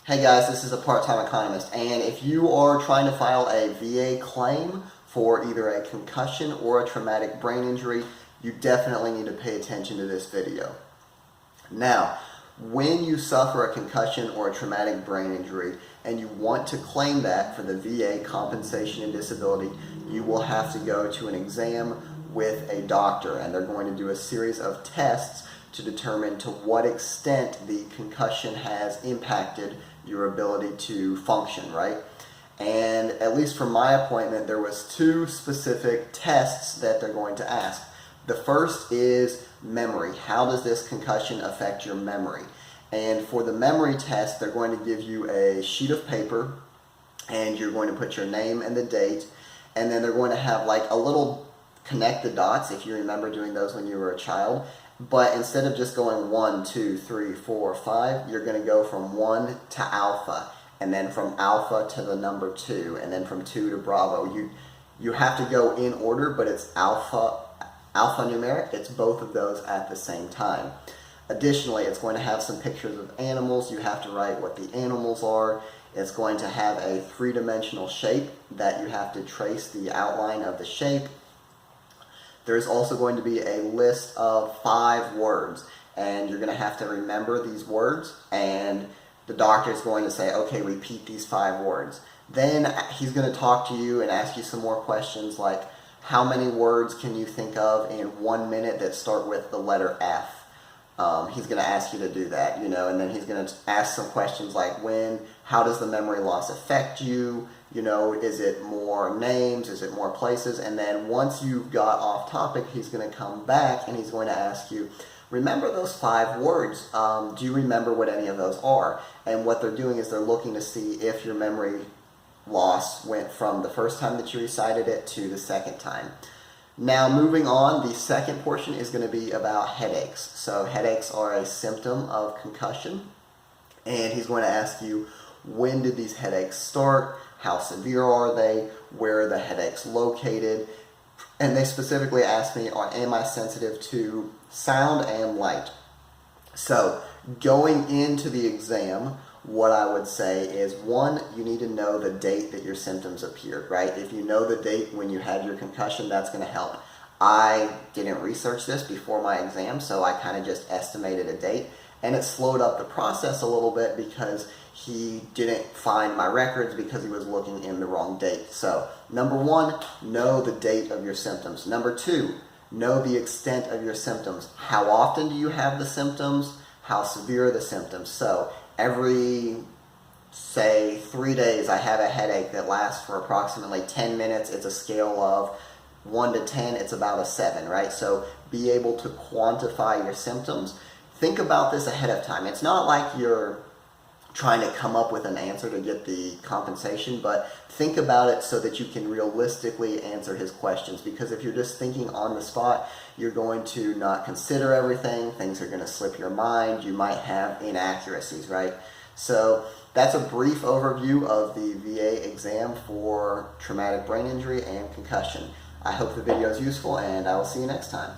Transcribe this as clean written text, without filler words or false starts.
Hey guys, this is a part-time economist, and if you are trying to file a VA claim for either a concussion or a traumatic brain injury, you definitely need to pay attention to this video. Now, when you suffer a concussion or a traumatic brain injury and you want to claim that for the VA compensation and disability, you will have to go to an exam with a doctor, and they're going to do a series of tests to determine to what extent the concussion has impacted your ability to function, right? And at least for my appointment, there was two specific tests that they're going to ask. The first is memory. How does this concussion affect your memory? And for the memory test, they're going to give you a sheet of paper, and you're going to put your name and the date, and then they're going to have like a little connect the dots, if you remember doing those when you were a child. But instead of just going 1, 2, 3, 4, 5, you're going to go from 1 to alpha, and then from alpha to the number 2, and then from 2 to bravo. You have to go in order, but it's alphanumeric. It's both of those at the same time. Additionally, it's going to have some pictures of animals. You have to write what the animals are. It's going to have a three-dimensional shape that you have to trace the outline of the shape. There's also going to be a list of 5 words, and you're going to have to remember these words, and the doctor is going to say, okay, repeat these 5 words. Then he's going to talk to you and ask you some more questions like, how many words can you think of in 1 minute that start with the letter F? He's going to ask you to do that, and then he's going to ask some questions like how does the memory loss affect you? Is it more names? Is it more places? And then once you've got off topic, he's going to come back and he's going to ask you, remember those 5 words. Do you remember what any of those are? And what they're doing is they're looking to see if your memory loss went from the first time that you recited it to the second time. Now, moving on, the second portion is going to be about headaches. So headaches are a symptom of concussion, and he's going to ask you, when did these headaches start? How severe are they? Where are the headaches located? And they specifically ask me, am I sensitive to sound and light? So going into the exam, what I would say is, 1, you need to know the date that your symptoms appeared, right? If you know the date when you had your concussion, that's going to help. I didn't research this before my exam, so I kind of just estimated a date, and it slowed up the process a little bit because he didn't find my records because he was looking in the wrong date. So, number 1, know the date of your symptoms. Number 2, know the extent of your symptoms. How often do you have the symptoms? How severe are the symptoms? So, every, say, 3 days, I have a headache that lasts for approximately 10 minutes. It's a scale of 1 to 10. It's about a 7, right? So be able to quantify your symptoms. Think about this ahead of time. It's not like you're trying to come up with an answer to get the compensation, but think about it so that you can realistically answer his questions, because if you're just thinking on the spot, you're going to not consider everything, things are going to slip your mind, you might have inaccuracies, right? So that's a brief overview of the VA exam for traumatic brain injury and concussion. I hope the video is useful, and I will see you next time.